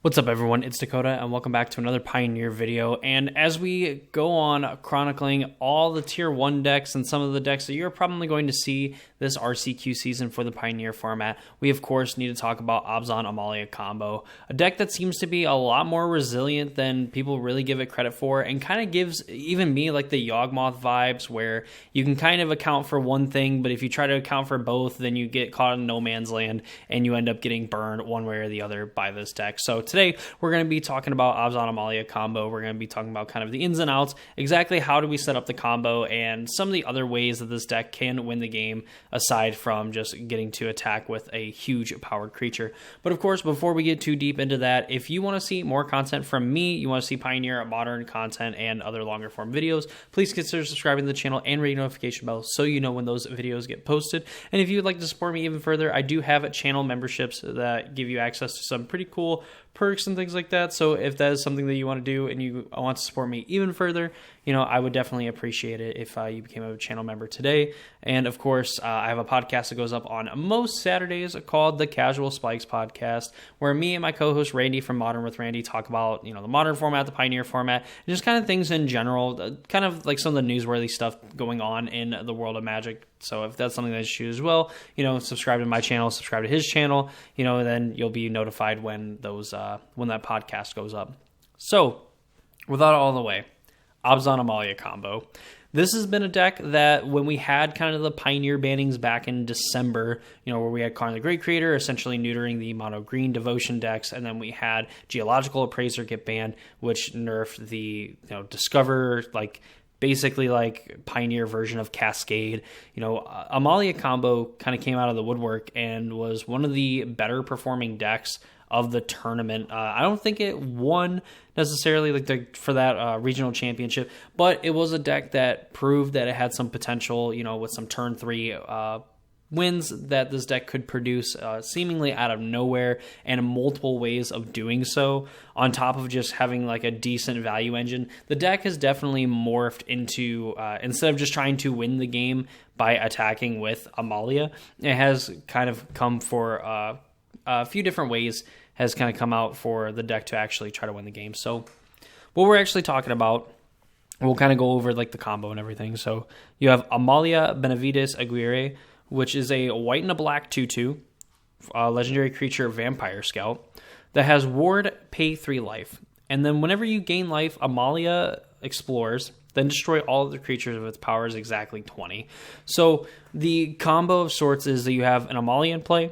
What's up everyone, it's Dakota and welcome back to another Pioneer video. And as we go on chronicling all the tier 1 decks and some of the decks that you're probably going to see this RCQ season for the Pioneer format, we of course need to talk about Abzan Amalia combo, a deck that seems to be a lot more resilient than people really give it credit for, and kind of gives even me like the Yawgmoth vibes, where you can kind of account for one thing, but if you try to account for both, then you get caught in no man's land and you end up getting burned one way or the other by this deck. So today we're going to be talking about Abzan Amalia combo. We're going to be talking about kind of the ins and outs, exactly how do we set up the combo, and some of the other ways that this deck can win the game aside from just getting to attack with a huge powered creature. But of course, before we get too deep into that, if you want to see more content from me, you want to see Pioneer Modern content and other longer form videos, please consider subscribing to the channel and ring the notification bell so you know when those videos get posted. And if you would like to support me even further, I do have channel memberships that give you access to some pretty cool perks and things like that. So if that is something that you want to do and you want to support me even further, I would definitely appreciate it if you became a channel member today. And of course, I have a podcast that goes up on most Saturdays called the Casual Spikes Podcast, where me and my co-host Randy from Modern with Randy talk about, the Modern format, the Pioneer format, and just kind of things in general, kind of like some of the newsworthy stuff going on in the world of Magic. So if that's something that you choose as well, subscribe to my channel, subscribe to his channel, then you'll be notified when when that podcast goes up. So without all the way, Abzan Amalia combo. This has been a deck that when we had kind of the Pioneer bannings back in December, where we had Karn the Great Creator essentially neutering the mono green devotion decks, and then we had Geological Appraiser get banned, which nerfed the Discover, basically like Pioneer version of Cascade. Amalia combo kind of came out of the woodwork and was one of the better performing decks of the tournament. I don't think it won necessarily for that regional championship, but it was a deck that proved that it had some potential, with some turn 3 wins that this deck could produce seemingly out of nowhere, and multiple ways of doing so, on top of just having a decent value engine. The deck has definitely morphed into, instead of just trying to win the game by attacking with Amalia, it has kind of come for a few different ways, has kind of come out for the deck to actually try to win the game. So what we're actually talking about, we'll kind of go over the combo and everything. So you have Amalia Benavides Aguirre, which is a white and a black 2/2 legendary creature vampire scout that has ward, pay 3 life. And then whenever you gain life, Amalia explores, then destroy all of the creatures with its power is exactly 20. So the combo of sorts is that you have an Amalia in play.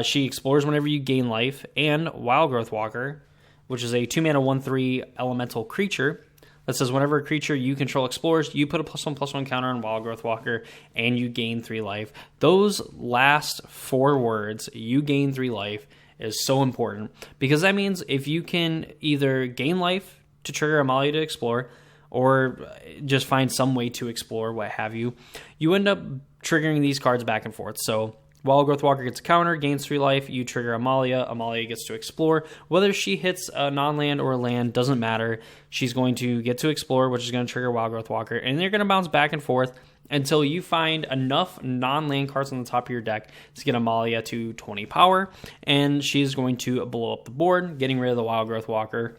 She explores whenever you gain life, and Wildgrowth Walker, which is a 2-mana 1/3 elemental creature that says whenever a creature you control explores, you put a +1/+1 counter on Wildgrowth Walker and you gain 3 life. Those last 4 words, you gain 3 life, is so important, because that means if you can either gain life to trigger Amalia to explore, or just find some way to explore, what have you, you end up triggering these cards back and forth. So Wildgrowth Walker gets a counter, gains 3 life, you trigger Amalia, Amalia gets to explore. Whether she hits a non-land or a land, doesn't matter. She's going to get to explore, which is going to trigger Wildgrowth Walker, and they're going to bounce back and forth until you find enough non-land cards on the top of your deck to get Amalia to 20 power, and she's going to blow up the board, getting rid of the Wildgrowth Walker,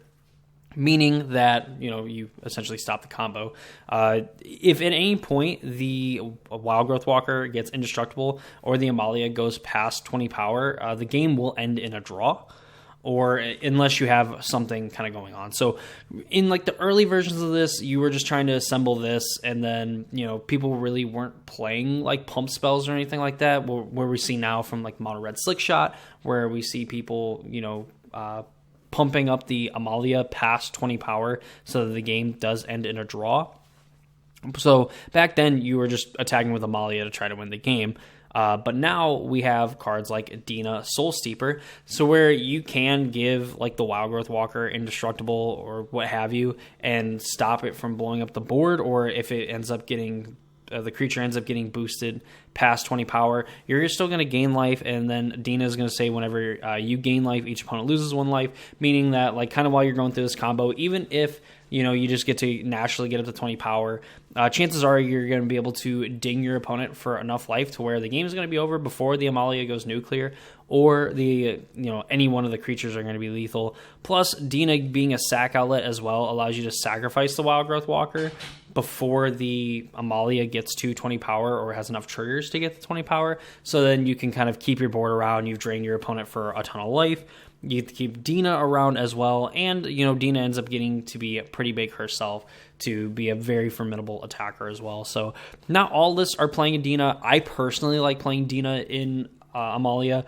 meaning that you essentially stop the combo. If at any point the Wildgrowth Walker gets indestructible or the Amalia goes past 20 power, the game will end in a draw, or unless you have something kind of going on. So in the early versions of this, you were just trying to assemble this, and then people really weren't playing pump spells or anything like that, where we see now from Mono Red Slickshot, where we see people pumping up the Amalia past 20 power so that the game does end in a draw. So back then you were just attacking with Amalia to try to win the game. But now we have cards like Dina Soul Steeper, so where you can give the Wildgrowth Walker indestructible or what have you and stop it from blowing up the board, or if it ends up getting the creature ends up getting boosted past 20 power, you're still going to gain life, and then Dina is going to say whenever you gain life, each opponent loses 1 life, meaning that like kind of while you're going through this combo, even if you just get to naturally get up to 20 power, chances are you're going to be able to ding your opponent for enough life to where the game is going to be over before the Amalia goes nuclear, or the any one of the creatures are going to be lethal. Plus, Dina being a sack outlet as well allows you to sacrifice the Wild Growth Walker before the Amalia gets to 20 power or has enough triggers to get to 20 power. So then you can kind of keep your board around. You've drained your opponent for a ton of life. You have to keep Dina around as well, and Dina ends up getting to be pretty big herself to be a very formidable attacker as well. So not all lists are playing Dina. I personally like playing Dina in Amalia,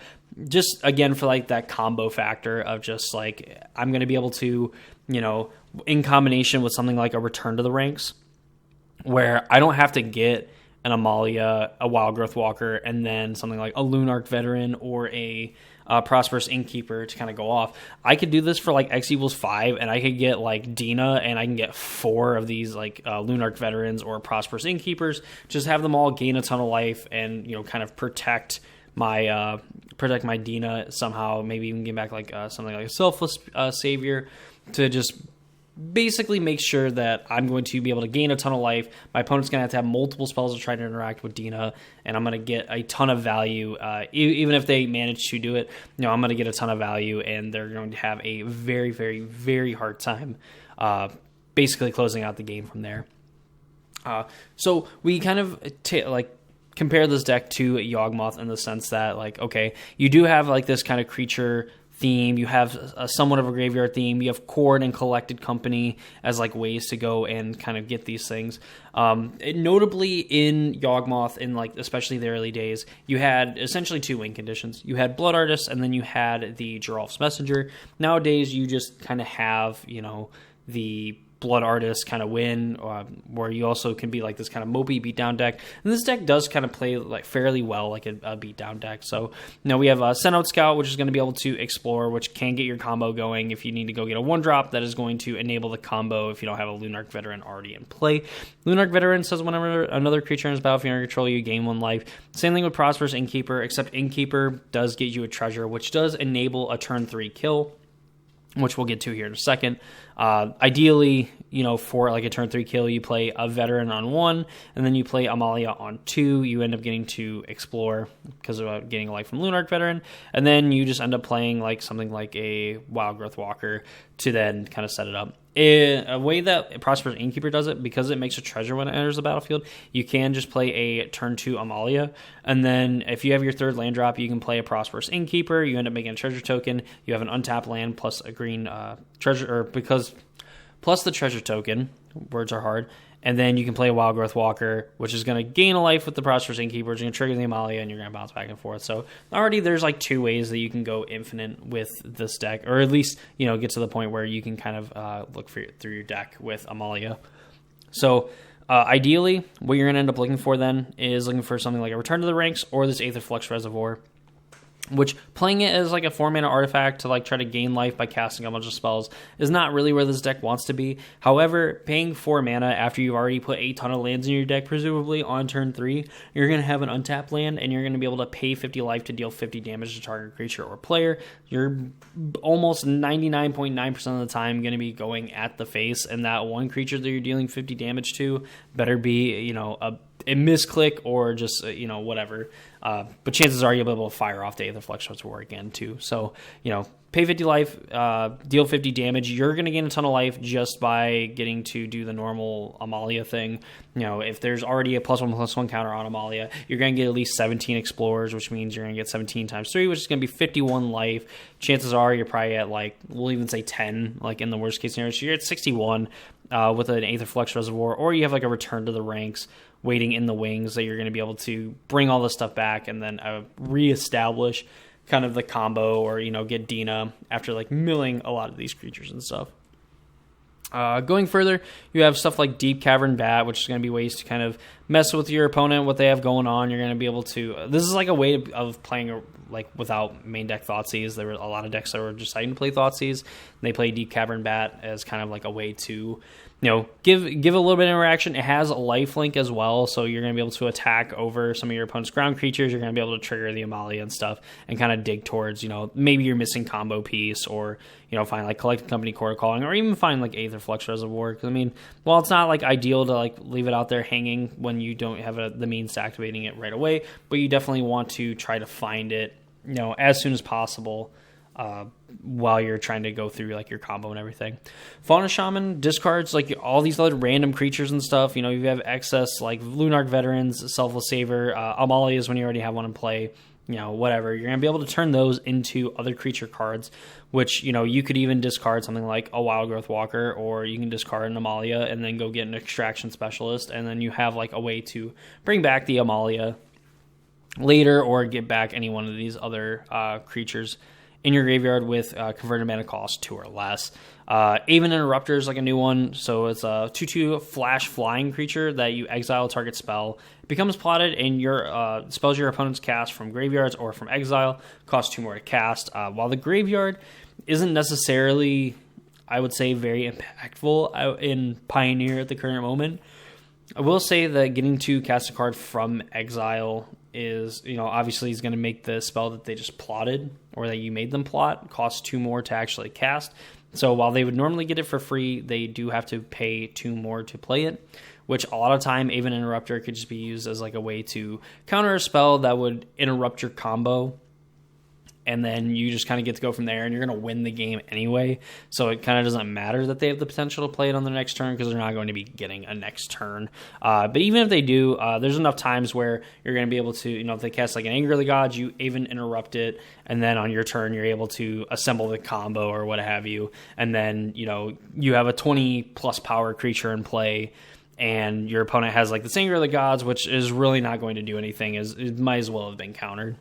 just again for like that combo factor of just like I'm going to be able to, in combination with something like a Return to the Ranks, where I don't have to get an Amalia, a Wild Growth Walker, and then something like a Lunarch Veteran or a Prosperous Innkeeper to kind of go off. I could do this for like X equals 5, and I could get like Dina, and I can get 4 of these like Lunarch Veterans or Prosperous Innkeepers. Just have them all gain a ton of life, and kind of protect my Dina somehow. Maybe even get back like something like a Selfless Savior to just basically make sure that I'm going to be able to gain a ton of life. My opponent's going to have multiple spells to try to interact with Dina, and I'm going to get a ton of value. Even if they manage to do it, I'm going to get a ton of value, and they're going to have a very, very, very hard time basically closing out the game from there. So we kind of compare this deck to Yawgmoth in the sense that, like, okay, you do have like this kind of creature theme, you have somewhat of a graveyard theme, you have Chord and Collected Company as like ways to go and kind of get these things. Notably in Yawgmoth, in like especially the early days, you had essentially 2 win conditions. You had Blood Artist, and then you had the Geralf's Messenger. Nowadays you just kind of have the Blood Artist kind of win, where you also can be like this kind of mopey beatdown deck. And this deck does kind of play like fairly well like a beatdown deck. So we have Send Out Scout, which is going to be able to explore, which can get your combo going if you need to go get a 1-drop. That is going to enable the combo if you don't have a Lunarch Veteran already in play. Lunarch Veteran says whenever another creature in his battlefield under control, you gain 1 life. Same thing with Prosperous Innkeeper, except Innkeeper does get you a treasure, which does enable a turn 3 kill, which we'll get to here in a second. Ideally, for like a turn 3 kill, you play a Veteran on 1, and then you play Amalia on 2. You end up getting to explore because of getting a life from Lunarch Veteran, and then you just end up playing like something like a Wild Growth Walker to then kind of set it up. A way that Prosperous Innkeeper does it, because it makes a treasure when it enters the battlefield, you can just play a turn 2 Amalia, and then if you have your 3rd land drop, you can play a Prosperous Innkeeper. You end up making a treasure token. You have an untapped land plus a green treasure, plus the treasure token. Words are hard. And then you can play a Wild Growth Walker, which is going to gain a life with the Prosperous Innkeeper. It's going to trigger the Amalia, and you're going to bounce back and forth. So already there's like 2 ways that you can go infinite with this deck, or at least get to the point where you can kind of look through your deck with Amalia. So ideally, what you're going to end up looking for then is looking for something like a Return to the Ranks or this Aether Flux Reservoir, which playing it as like a 4-mana artifact to like try to gain life by casting a bunch of spells is not really where this deck wants to be. However, paying 4 mana after you've already put a ton of lands in your deck, presumably on turn 3, you're going to have an untapped land, and you're going to be able to pay 50 life to deal 50 damage to target creature or player. You're almost 99.9% of the time going to be going at the face, and that one creature that you're dealing 50 damage to better be, a misclick or just, whatever. But chances are you'll be able to fire off the Aether Flux Reservoir again, too. So, pay 50 life, deal 50 damage. You're going to gain a ton of life just by getting to do the normal Amalia thing. If there's already a +1/+1 counter on Amalia, you're going to get at least 17 Explorers, which means you're going to get 17 times 3, which is going to be 51 life. Chances are you're probably at, we'll even say 10, in the worst case scenario. So you're at 61 with an Aether Flux Reservoir, or you have, a Return to the Ranks waiting in the wings that you're going to be able to bring all this stuff back and then reestablish kind of the combo, or get Dina after milling a lot of these creatures and stuff. Going further, you have stuff like Deep Cavern Bat, which is going to be ways to kind of mess with your opponent, what they have going on. You're going to be able to... This is like a way of playing like without main deck Thoughtseize. There were a lot of decks that were deciding to play Thoughtseize. They play Deep Cavern Bat as kind of like a way to... give a little bit of interaction. It has a lifelink as well, so you're going to be able to attack over some of your opponent's ground creatures. You're going to be able to trigger the Amalia and stuff and kind of dig towards, maybe you're missing combo piece, or, find like Collected Company, Court of Calling, or even find like Aether Flux Reservoir. Because, while it's not like ideal to like leave it out there hanging when you don't have the means to activating it right away, but you definitely want to try to find it, as soon as possible. While you're trying to go through like your combo and everything. Fauna Shaman discards like all these other random creatures and stuff. You have excess like Lunarch Veterans, Selfless Saver, Amalias when you already have one in play. Whatever. You're going to be able to turn those into other creature cards, which, you could even discard something like a Wild Growth Walker, or you can discard an Amalia and then go get an Extraction Specialist, and then you have like a way to bring back the Amalia later, or get back any one of these other creatures in your graveyard with converted mana cost 2 or less. Aven Interrupter is like a new one, so it's a 2/2 flash flying creature that you exile target spell. It becomes plotted, and your spells your opponents cast from graveyards or from exile cost 2 more to cast. While the graveyard isn't necessarily, I would say, very impactful in Pioneer at the current moment, I will say that getting to cast a card from exile is, obviously is going to make the spell that they just plotted, or that you made them plot, cost 2 more to actually cast. So while they would normally get it for free, they do have to pay 2 more to play it, which a lot of time, Aven Interrupter could just be used as like a way to counter a spell that would interrupt your combo, and then you just kind of get to go from there, and you're going to win the game anyway. So it kind of doesn't matter that they have the potential to play it on the next turn, because they're not going to be getting a next turn. But even if they do, there's enough times where you're going to be able to, if they cast like an Anger of the Gods, you even interrupt it, and then on your turn, you're able to assemble the combo or what have you. And then, you have a 20 plus power creature in play, and your opponent has like the Anger of the Gods, which is really not going to do anything. It might as well have been countered.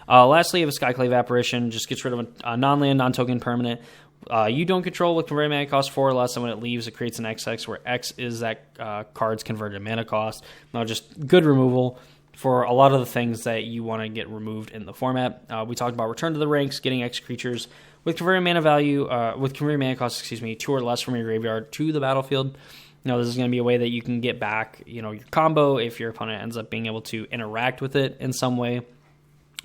Lastly, you have a Skyclave Apparition. Just gets rid of a non-land, non-token permanent. You don't control with converted mana cost 4 or less, and when it leaves, it creates an XX, where X is that card's converted mana cost. Now, just good removal for a lot of the things that you want to get removed in the format. We talked about Return to the Ranks, getting X creatures with converted mana value, with converted mana cost, 2 or less from your graveyard to the battlefield. This is going to be a way that you can get back, your combo if your opponent ends up being able to interact with it in some way.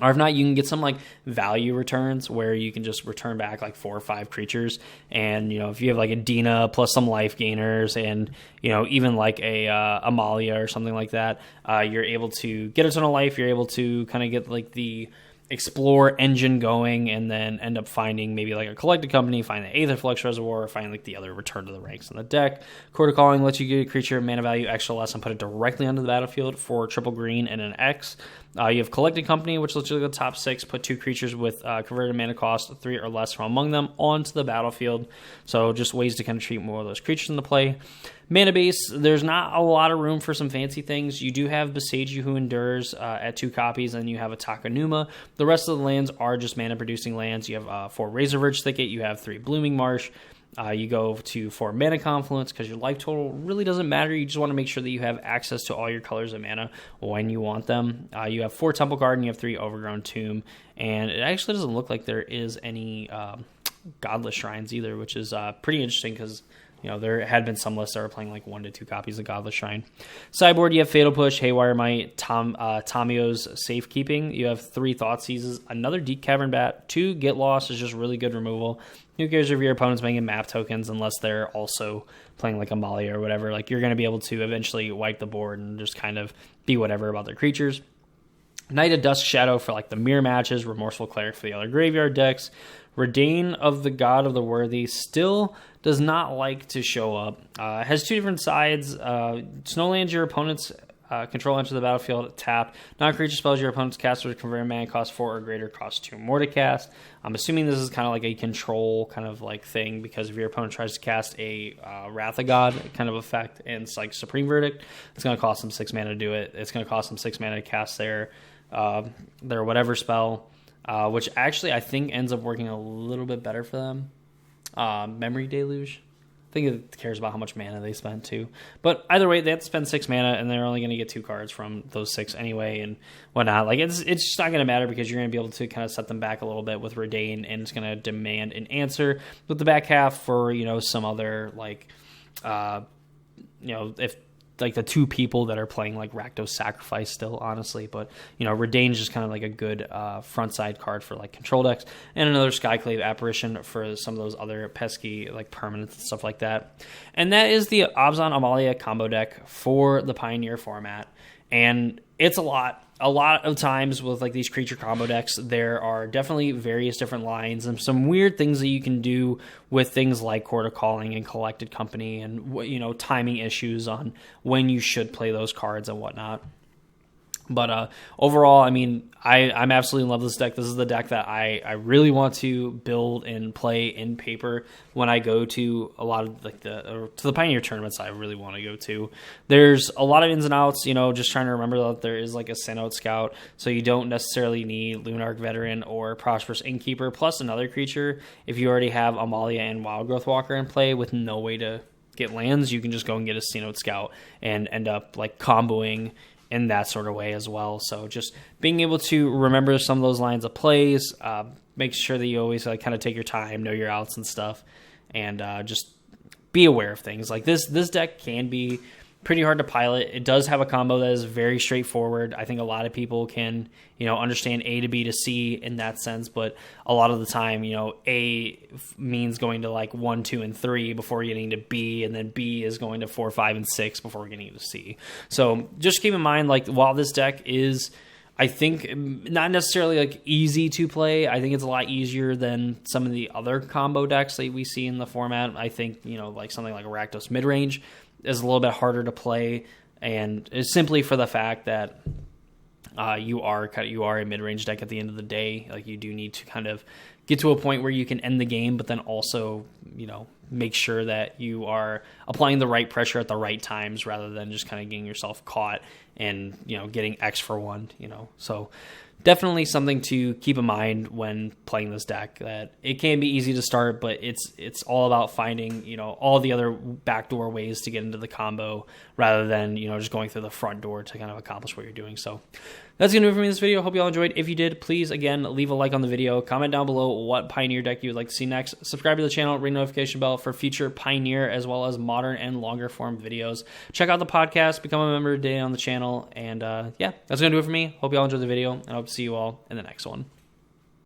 Or if not, you can get some like value returns where you can just return back like 4 or 5 creatures. And, if you have like a Dina plus some life gainers, and, even like a Amalia or something like that, you're able to get a ton of life. You're able to kind of get like the Explore engine going, and then end up finding maybe like a Collected Company, find the Aether Flux Reservoir, or find like the other Return to the Ranks in the deck. Court of Calling lets you get a creature mana value extra less and put it directly onto the battlefield for triple green and an X. You have Collected Company, which lets you go top 6, put 2 creatures with converted mana cost 3 or less from among them onto the battlefield. So just ways to kind of treat more of those creatures into play. Mana base, there's not a lot of room for some fancy things. You do have Besage You Who Endures at 2 copies, and you have a Takanuma. The rest of the lands are just mana-producing lands. You have 4 Razorverge Thicket, you have 3 Blooming Marsh. You go to 4 Mana Confluence, because your life total really doesn't matter. You just want to make sure that you have access to all your colors of mana when you want them. You have 4 Temple Garden, you have 3 Overgrown Tomb, and it actually doesn't look like there is any Godless Shrines either, which is pretty interesting, because there had been some lists that were playing like 1 to 2 copies of Godless Shrine. Sideboard, you have Fatal Push, Haywire Might, Tomio's Safekeeping. You have 3 Thoughtseizes, another Deep Cavern Bat, 2 Get Lost is just really good removal. Who cares if your opponent's making map tokens, unless they're also playing like Amalia or whatever. Like, you're going to be able to eventually wipe the board and just kind of be whatever about their creatures. Knight of Dusk Shadow for like the mirror matches, Remorseful Cleric for the other graveyard decks. Redain of the God of the Worthy still does not like to show up. It has 2 different sides. Snowlands, your opponent's control enter the battlefield, tap. Non-creature spells your opponent's cast with converted mana cost 4 or greater, cost 2 more to cast. I'm assuming this is kind of like a control kind of like thing, because if your opponent tries to cast a Wrath of God kind of effect, and it's like Supreme Verdict, it's going to cost them 6 mana to do it. It's going to cost them 6 mana to cast their whatever spell. Which actually I think ends up working a little bit better for them. Memory Deluge. think it cares about how much mana they spend too. But either way, they have to spend 6 mana, and they're only going to get 2 cards from those 6 anyway, and whatnot. Like it's just not going to matter because you're going to be able to kind of set them back a little bit with Redain, and it's going to demand an answer with the back half for some other like if like the 2 people that are playing like Rakdos Sacrifice still, honestly. But, Redain's just kind of like a good front side card for like control decks, and another Skyclave Apparition for some of those other pesky like permanents and stuff like that. And that is the Abzan Amalia combo deck for the Pioneer format. And it's a lot of times with like these creature combo decks, there are definitely various different lines and some weird things that you can do with things like Court of Calling and Collected Company and, timing issues on when you should play those cards and whatnot. But overall, I mean, I'm absolutely in love with this deck. This is the deck that I really want to build and play in paper when I go to a lot of like to the Pioneer tournaments I really want to go to. There's a lot of ins and outs, just trying to remember that there is like a Send-Out Scout, so you don't necessarily need Lunarch Veteran or Prosperous Innkeeper plus another creature. If you already have Amalia and Wild Growth Walker in play with no way to get lands, you can just go and get a Send-Out Scout and end up like comboing in that sort of way as well. So just being able to remember some of those lines of plays, make sure that you always kind of take your time, know your outs and stuff, and just be aware of things. Like this deck can be pretty hard to pilot. It does have a combo that is very straightforward. I think a lot of people can, understand A to B to C in that sense, but a lot of the time, A means going to like 1, 2, and 3 before getting to B, and then B is going to 4, 5, and 6 before getting to C. So just keep in mind, like, while this deck is, I think, not necessarily like easy to play, I think it's a lot easier than some of the other combo decks that we see in the format. I think, like something like Rakdos Midrange is a little bit harder to play, and it's simply for the fact that you are a mid-range deck at the end of the day. Like, you do need to kind of get to a point where you can end the game, but then also, make sure that you are applying the right pressure at the right times rather than just kind of getting yourself caught and, getting X for 1, So definitely something to keep in mind when playing this deck, that it can be easy to start, but it's all about finding, all the other backdoor ways to get into the combo rather than, just going through the front door to kind of accomplish what you're doing. So that's going to do it for me in this video. Hope you all enjoyed. If you did, please, again, leave a like on the video. Comment down below what Pioneer deck you would like to see next. Subscribe to the channel, ring notification bell for future Pioneer as well as modern and longer form videos. Check out the podcast, become a member today on the channel. And yeah, that's going to do it for me. Hope you all enjoyed the video, and I hope to see you all in the next one.